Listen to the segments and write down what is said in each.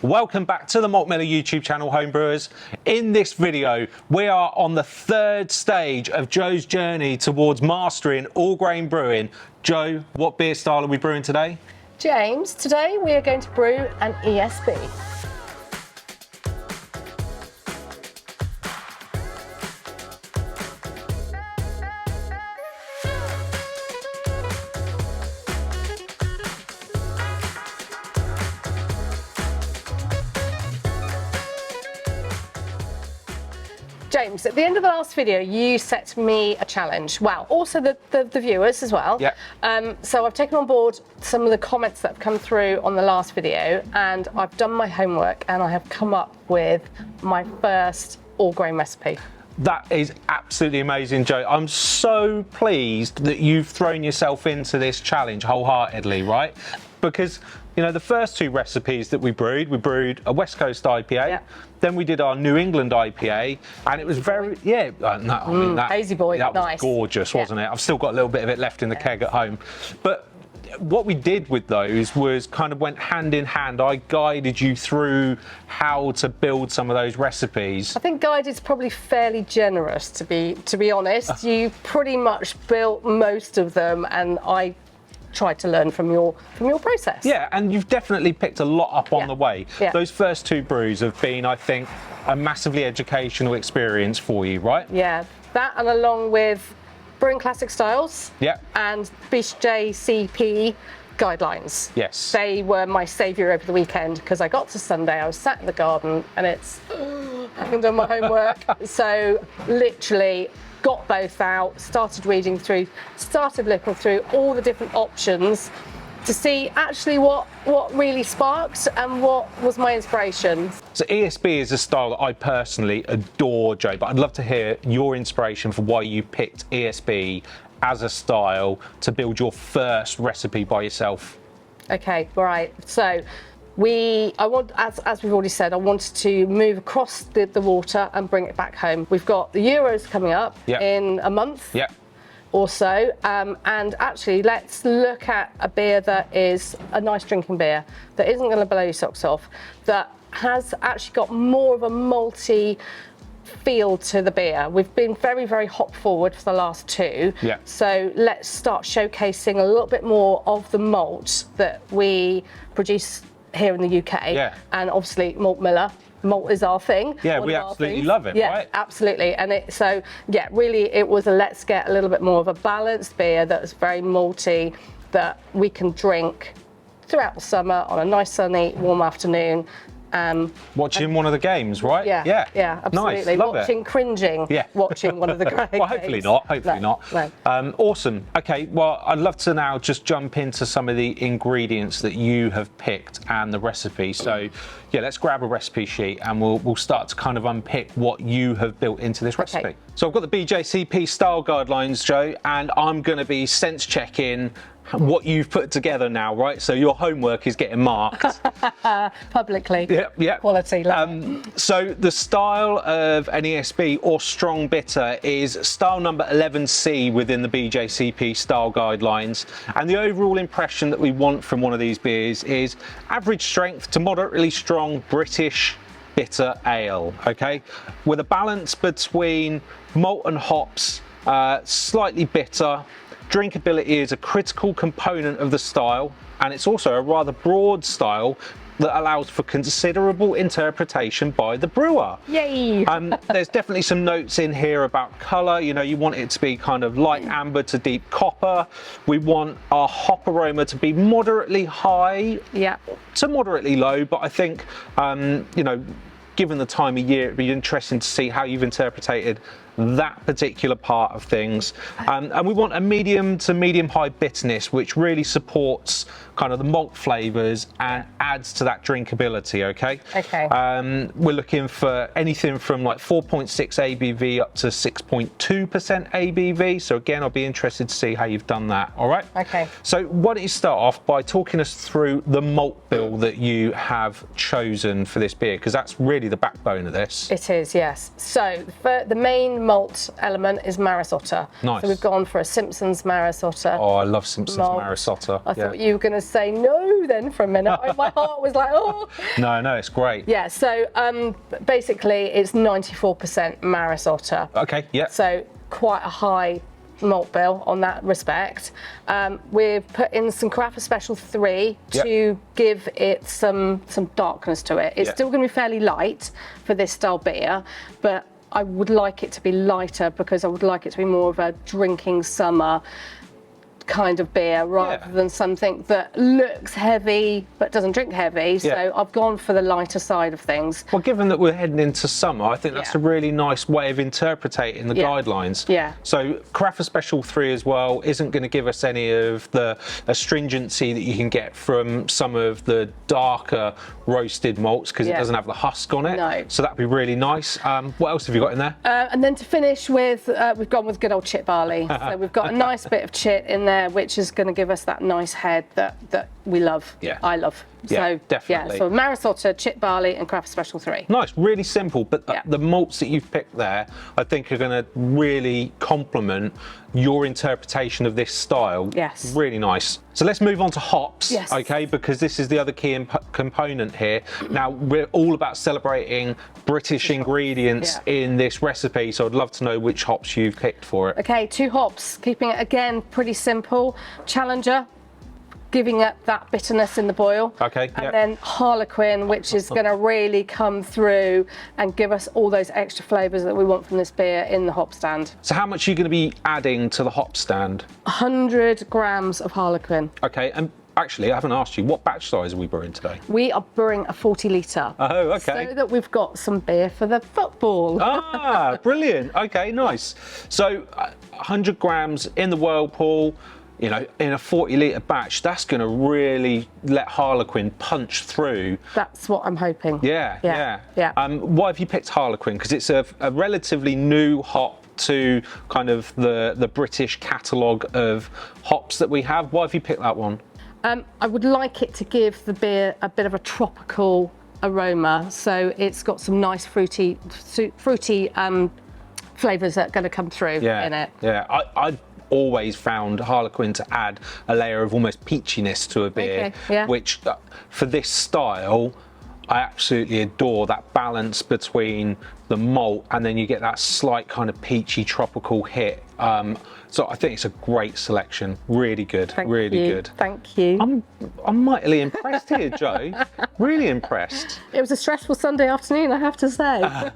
Welcome back to the Malt Miller YouTube channel, Homebrewers. In this video, we are on the third stage of Joe's journey towards mastering all grain brewing. Joe, what beer style are we brewing today? James, today we are going to brew an ESB. James, at the end of the last video, you set me a challenge. Well, also the viewers as well. Yeah. So I've taken on board some of the comments that have come through on the last video, and I've done my homework, and I have come up with my first all grain recipe. That is absolutely amazing, Joe. I'm so pleased that you've thrown yourself into this challenge wholeheartedly, right? Because, you know, the first two recipes that we brewed a West Coast IPA, yeah. Then we did our New England IPA, and it was very, Hazy boy, that was nice. gorgeous, wasn't it? I've still got a little bit of it left in the keg at home. But what we did with those was kind of went hand in hand. I guided you through how to build some of those recipes. I think guided's probably fairly generous, to be honest. You pretty much built most of them, and I tried to learn from your process. Yeah, and you've definitely picked a lot up on the way. Yeah. Those first two brews have been, I think, a massively educational experience for you, right? Yeah, that, and along with Brewing Classic Styles, yeah, and BJCP guidelines. Yes. They were my saviour over the weekend, because I got to Sunday, I was sat in the garden, and I haven't done my homework. So literally got both out, started reading through, started looking through all the different options to see actually what really sparked and what was my inspiration. So ESB is a style that I personally adore, Joe, but I'd love to hear your inspiration for why you picked ESB as a style to build your first recipe by yourself. Okay, right. So as we've already said, I wanted to move across the water and bring it back home. We've got the Euros coming up in a month or so, and actually let's look at a beer that is a nice drinking beer, that isn't going to blow your socks off, that has actually got more of a malty feel to the beer. We've been very, very hop forward for the last two. Yeah. So let's start showcasing a little bit more of the malt that we produce here in the UK. Yeah. And obviously Malt Miller. Malt is our thing. Yeah, we absolutely love it, yeah, right? Absolutely. And really it was let's get a little bit more of a balanced beer that's very malty, that we can drink throughout the summer on a nice sunny, warm afternoon. Watching one of the games, right? Yeah, absolutely. Nice, love watching, it. cringing, watching one of the great Well, hopefully not, hopefully not. No. Awesome. Okay, well, I'd love to now just jump into some of the ingredients that you have picked and the recipe. So, yeah, let's grab a recipe sheet and we'll start to kind of unpick what you have built into this recipe. Okay. So I've got the BJCP style guidelines, Joe, and I'm going to be sense checking what you've put together now, right? So your homework is getting marked. Publicly. Yeah. Quality. So the style of an ESB or strong bitter is style number 11C within the BJCP style guidelines. And the overall impression that we want from one of these beers is average strength to moderately strong British bitter ale, okay? With a balance between malt and hops, slightly bitter. Drinkability is a critical component of the style, and it's also a rather broad style that allows for considerable interpretation by the brewer. Yay! There's definitely some notes in here about colour. You know, you want it to be kind of light amber to deep copper. We want our hop aroma to be moderately high to moderately low, but I think, you know, given the time of year, it'd be interesting to see how you've interpreted that particular part of things. And we want a medium to medium high bitterness, which really supports kind of the malt flavours and adds to that drinkability, okay? Okay. We're looking for anything from like 4.6 ABV up to 6.2% ABV. So again, I'll be interested to see how you've done that, all right? Okay. So why don't you start off by talking us through the malt bill that you have chosen for this beer, because that's really the backbone of this. It is, yes. So the main malt element is Maris Otter. Nice. So we've gone for a Simpson's Maris Otter. Oh, I love Simpson's malt. Maris Otter. I thought you were going to say no then for a minute. My heart was like, oh. No, it's great. Yeah, so basically it's 94% Maris Otter. Okay, yeah. So quite a high malt bill on that respect. We've put in some Carafa Special 3 to give it some darkness to it. It's still going to be fairly light for this style beer, but I would like it to be lighter because I would like it to be more of a drinking summer kind of beer rather than something that looks heavy but doesn't drink heavy. So I've gone for the lighter side of things. Well, given that we're heading into summer, I think that's a really nice way of interpreting the guidelines. Yeah. So Carafa Special 3 as well isn't going to give us any of the astringency that you can get from some of the darker roasted malts because it doesn't have the husk on it. No. So that'd be really nice. What else have you got in there? And then to finish with, we've gone with good old chit barley. So we've got a nice bit of chit in there, which is going to give us that nice head that we love. I love. So definitely. So Maris Otter, chit barley, and Carafa Special 3. Nice, really simple, but the malts that you've picked there, I think are going to really complement your interpretation of this style. Yes. Really nice. So let's move on to hops, Yes. okay, because this is the other key component here. Now, we're all about celebrating British ingredients in this recipe, so I'd love to know which hops you've picked for it. Okay, 2 hops, keeping it again pretty simple. Challenger, giving it that bitterness in the boil. Okay. And then Harlequin, which is going to really come through and give us all those extra flavours that we want from this beer in the hop stand. So how much are you going to be adding to the hop stand? 100 grams of Harlequin. Okay, and actually, I haven't asked you, what batch size are we brewing today? We are brewing a 40 litre. Oh, okay. So that we've got some beer for the football. Ah, brilliant. Okay, nice. So 100 grams in the whirlpool, you know, in a 40 litre batch, that's going to really let Harlequin punch through. That's what I'm hoping. Yeah. Yeah. Why have you picked Harlequin? Because it's a relatively new hop to kind of the British catalogue of hops that we have. Why have you picked that one? I would like it to give the beer a bit of a tropical aroma, so it's got some nice fruity flavours that are going to come through in it. Yeah, I've always found Harlequin to add a layer of almost peachiness to a beer, which for this style, I absolutely adore that balance between the malt and then you get that slight kind of peachy tropical hit. So I think it's a great selection. Really good. Really good. Thank you. I'm mightily impressed here, Joe. Really impressed. It was a stressful Sunday afternoon, I have to say.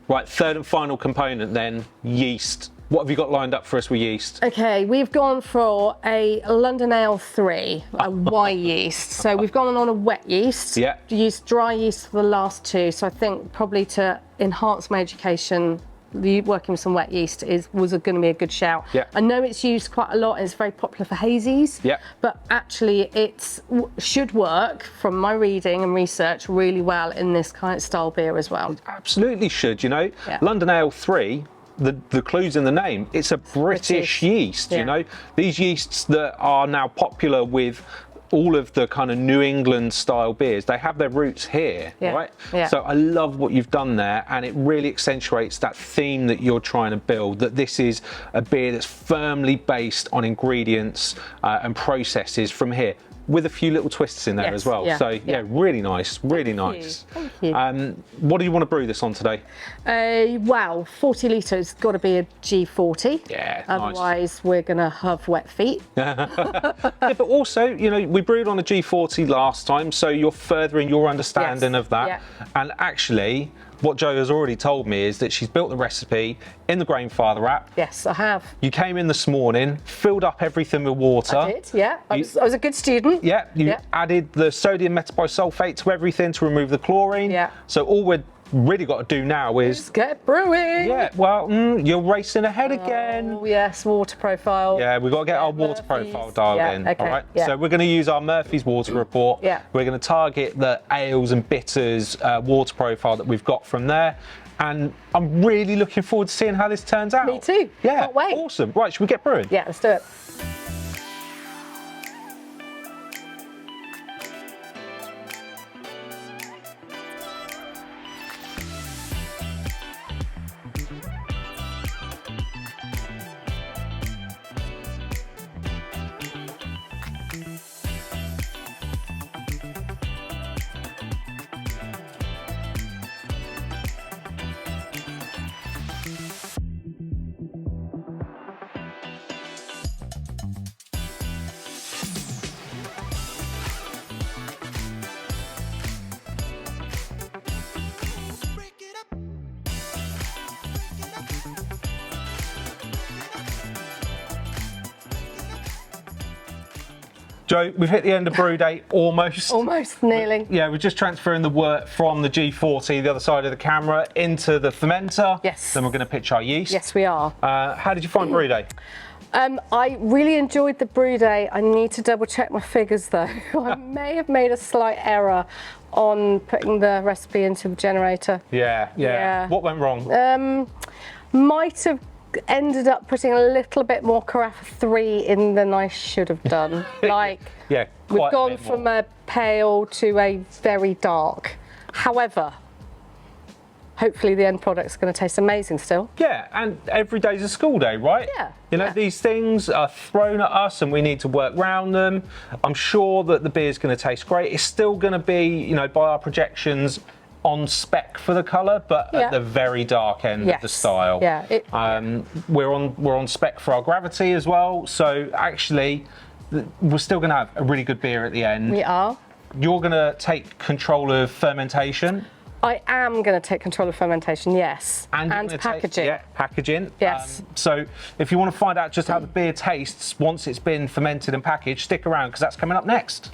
Right, third and final component then, yeast. What have you got lined up for us with yeast? Okay, we've gone for a London Ale 3, a Y yeast. So we've gone on a wet yeast. Yeah. Used dry yeast for the last 2. So I think probably to enhance my education, working with some wet yeast was going to be a good shout. Yeah. I know it's used quite a lot and it's very popular for hazies. Yeah. But actually it should work, from my reading and research, really well in this kind of style beer as well. It absolutely should, you know. Yeah. London Ale 3. The clue's in the name. It's a British yeast, you know. These yeasts that are now popular with all of the kind of New England style beers, they have their roots here, right? Yeah. So I love what you've done there, and it really accentuates that theme that you're trying to build, that this is a beer that's firmly based on ingredients and processes from here, with a few little twists in there as well. So yeah, really nice, really nice. Thank you. What do you want to brew this on today? Well, 40 litres, got to be a G40. Yeah, otherwise we're going to have wet feet. Yeah, but also, you know, we brewed on a G40 last time, so you're furthering your understanding of that. Yeah. And actually, what Jo has already told me is that she's built the recipe in the Grainfather app. Yes, I have. You came in this morning, filled up everything with water. I did, yeah. I was a good student. Yeah, you added the sodium metabisulfate to everything to remove the chlorine. Yeah. So all we've really got to do now is... Just get brewing. Yeah, well, you're racing ahead again. Oh, yes, water profile. Yeah, we've got to get our water Murphy's. profile dialed in. Okay. All right. Yeah. So we're going to use our Murphy's water report. Yeah. We're going to target the ales and bitters water profile that we've got from there. And I'm really looking forward to seeing how this turns out. Me too. Yeah. Can't wait. Awesome. Right, should we get brewing? Yeah, let's do it. Jo, we've hit the end of brew day almost. Almost, nearly. Yeah, we're just transferring the wort from the G40, the other side of the camera, into the fermenter. Yes. Then we're going to pitch our yeast. Yes, we are. How did you find brew day? I really enjoyed the brew day. I need to double check my figures though. I may have made a slight error on putting the recipe into the generator. Yeah. What went wrong? Might have ended up putting a little bit more Carafa 3 in than I should have done. Like, yeah, we've gone from a pale to a very dark. However, hopefully the end product's going to taste amazing still. Yeah, and every day's a school day, right? Yeah. You know, these things are thrown at us and we need to work around them. I'm sure that the beer's going to taste great. It's still going to be, you know, by our projections, on spec for the colour, but at the very dark end of the style. Yeah. We're on spec for our gravity as well, so actually we're still going to have a really good beer at the end. We are. You're going to take control of fermentation. I am going to take control of fermentation, yes. And packaging. Packaging. Yes. So if you want to find out just how the beer tastes once it's been fermented and packaged, stick around because that's coming up next.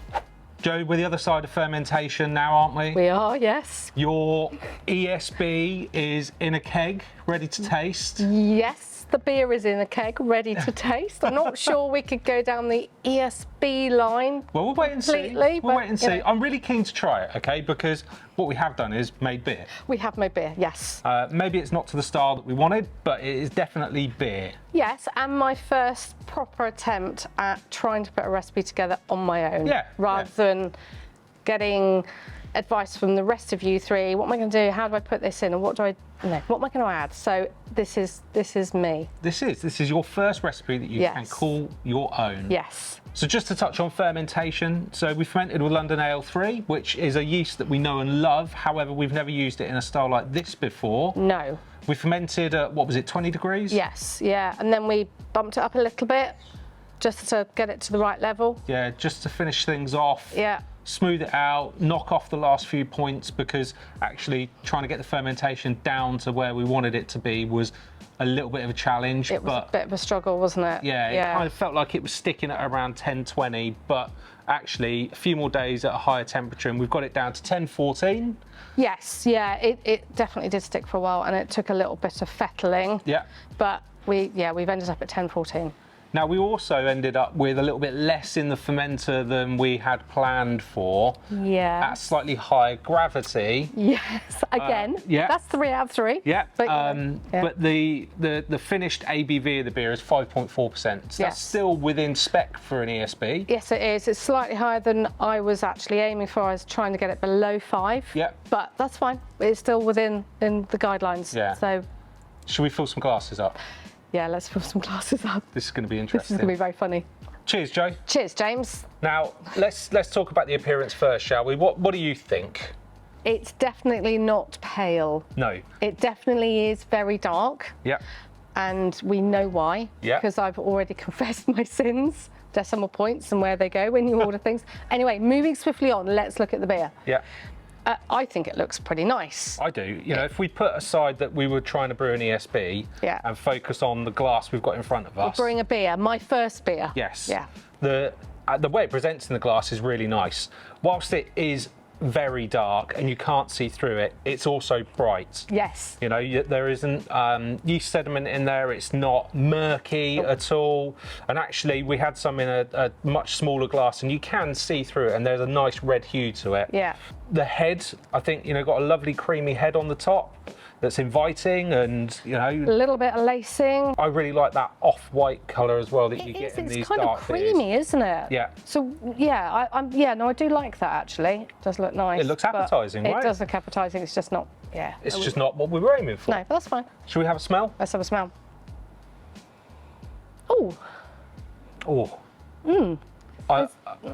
Jo, we're the other side of fermentation now, aren't we? We are, yes. Your ESB is in a keg, ready to taste. Yes, the beer is in a keg, ready to taste. I'm not sure we could go down the ESB line. Well, we'll wait and see. We'll wait and see. I'm really keen to try it, okay? Because what we have done is made beer. We have made beer, yes. Maybe it's not to the style that we wanted, but it is definitely beer. Yes, and my first proper attempt at trying to put a recipe together on my own. Rather than getting advice from the rest of you three. What am I going to do? How do I put this in? And what am I going to add? So this is me. This is your first recipe that you can call your own. Yes. So just to touch on fermentation, so we fermented with London Ale 3, which is a yeast that we know and love. However, we've never used it in a style like this before. No. We fermented at, what was it, 20 degrees? Yes, yeah. And then we bumped it up a little bit just to get it to the right level. Yeah, just to finish things off. Yeah. Smooth it out, knock off the last few points, because actually trying to get the fermentation down to where we wanted it to be was a little bit of a challenge. It was a bit of a struggle, wasn't it? Yeah, it kind of felt like it was sticking at around 10-20, but actually a few more days at a higher temperature and we've got it down to 10-14. Yes, yeah, it definitely did stick for a while and it took a little bit of fettling. Yeah. But we've ended up at 10-14. Now, we also ended up with a little bit less in the fermenter than we had planned for. Yeah. At slightly higher gravity. Yes, again. That's 3 out of 3. Yeah. But, but the finished ABV of the beer is 5.4%. So that's still within spec for an ESB. Yes, it is. It's slightly higher than I was actually aiming for. I was trying to get it below 5. Yeah. But that's fine. It's still within the guidelines. Yeah. So. Should we fill some glasses up? Yeah, let's fill some glasses up. This is going to be interesting. This is going to be very funny. Cheers, Jo. Cheers, James. Now, let's talk about the appearance first, shall we? What do you think? It's definitely not pale. No. It definitely is very dark. Yeah. And we know why. Yeah. Because I've already confessed my sins, decimal points and where they go when you order things. Anyway, moving swiftly on, let's look at the beer. Yeah. I think it looks pretty nice. I do. You know, if we put aside that we were trying to brew an ESB and focus on the glass we've got in front of us. We're brewing a beer, my first beer. Yes. Yeah. The way it presents in the glass is really nice. Whilst it is very dark and you can't see through it, it's also bright. Yes. You know, there isn't yeast sediment in there, it's not murky at all. And actually, we had some in a much smaller glass and you can see through it and there's a nice red hue to it. Yeah. The head, I think, you know, got a lovely creamy head on the top that's inviting and, you know... A little bit of lacing. I really like that off-white colour as well that you get in these dark beers. It's kind of creamy, isn't it? Yeah. So, yeah, I do like that, actually. It does look nice. It looks appetising, right? It does look appetising, it's just not, It's just not what we were aiming for. No, but that's fine. Should we have a smell? Let's have a smell. Oh. Oh.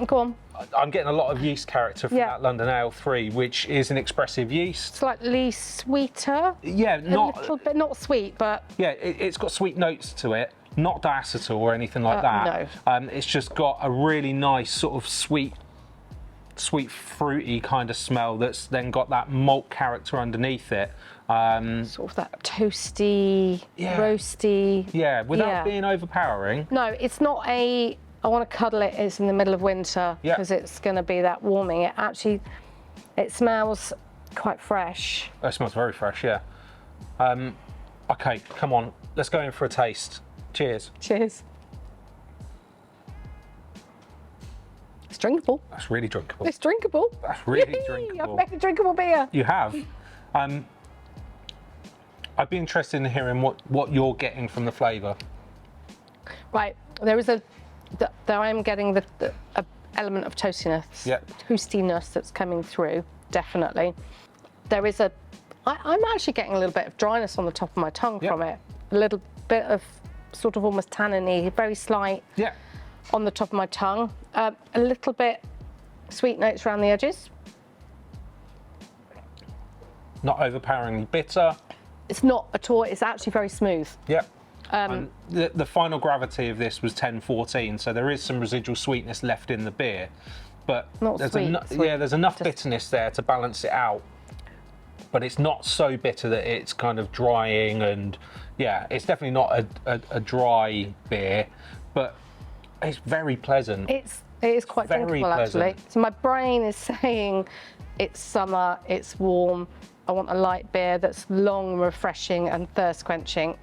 Go on. I'm getting a lot of yeast character from that London Ale 3, which is an expressive yeast. Slightly sweeter. Yeah, a little bit, not sweet, but... Yeah, it's got sweet notes to it, not diacetyl or anything like that. No. It's just got a really nice sort of sweet, fruity kind of smell that's then got that malt character underneath it. Sort of that toasty, roasty... Yeah, without being overpowering. No, it's not a I want to cuddle it. It's in the middle of winter because it's going to be that warming. It smells quite fresh. It smells very fresh, yeah. Okay, come on, let's go in for a taste. Cheers. Cheers. It's drinkable. That's really drinkable. It's drinkable. That's really drinkable. I've made a drinkable beer. You have. I'd be interested in hearing what you're getting from the flavour. Right, I am getting the element of toastiness, toastiness that's coming through, definitely. There is I'm actually getting a little bit of dryness on the top of my tongue from it. A little bit of sort of almost tanniny, very slight on the top of my tongue. A little bit sweet notes around the edges. Not overpoweringly bitter. It's not at all, it's actually very smooth. Yeah. The final gravity of this was 10-14, so there is some residual sweetness left in the beer, but there's enough bitterness there to balance it out. But it's not so bitter that it's kind of drying, and it's definitely not a dry beer, but it's very pleasant. It is quite drinkable actually. So my brain is saying it's summer, it's warm, I want a light beer that's long, refreshing and thirst quenching.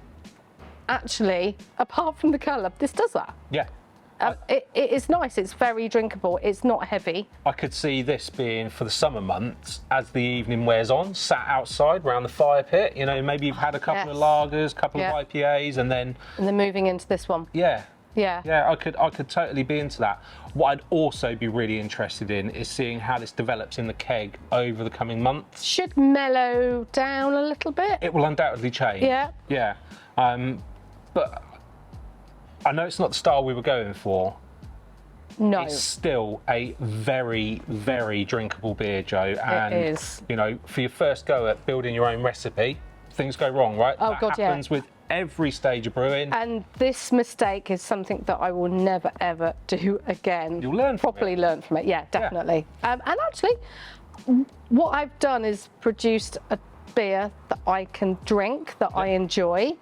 Actually, apart from the colour, this does that. Yeah. It is nice, it's very drinkable, it's not heavy. I could see this being for the summer months, as the evening wears on, sat outside around the fire pit, you know, maybe you've had a couple of lagers, couple of IPAs, and then moving into this one. Yeah, I could totally be into that. What I'd also be really interested in is seeing how this develops in the keg over the coming months. Should mellow down a little bit. It will undoubtedly change. Yeah. But I know it's not the style we were going for. No. It's still a very, very drinkable beer, Jo. And, it is. You know, for your first go at building your own recipe, things go wrong, right? Oh, God, that happens with every stage of brewing. And this mistake is something that I will never, ever do again. You'll learn from Properly learn from it, yeah, definitely. And actually, what I've done is produced a beer that I can drink, that I enjoy,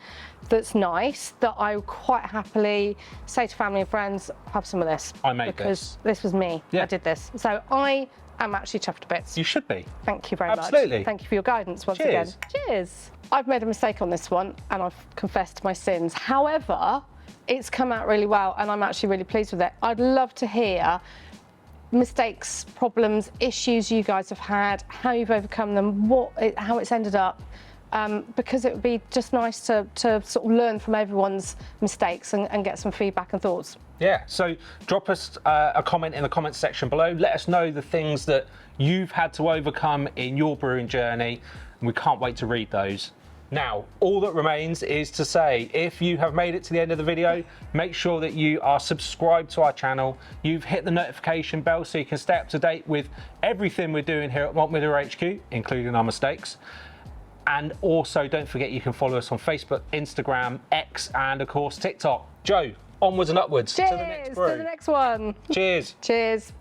that's nice, that I quite happily say to family and friends, have some of this. I made because this was me. I did this. So I am actually chuffed to bits. You should be. Thank you very much. Absolutely. Thank you for your guidance once again. Cheers. I've made a mistake on this one and I've confessed my sins. However, it's come out really well and I'm actually really pleased with it. I'd love to hear mistakes, problems, issues you guys have had, how you've overcome them, how it's ended up. Because it would be just nice to sort of learn from everyone's mistakes and get some feedback and thoughts. Yeah, so drop us a comment in the comments section below. Let us know the things that you've had to overcome in your brewing journey, and we can't wait to read those. Now, all that remains is to say, if you have made it to the end of the video, make sure that you are subscribed to our channel. You've hit the notification bell so you can stay up to date with everything we're doing here at MaltMeader HQ, including our mistakes. And also, don't forget you can follow us on Facebook, Instagram, X, and of course, TikTok. Jo, onwards and upwards to the next brew. To the next one. Cheers. Cheers.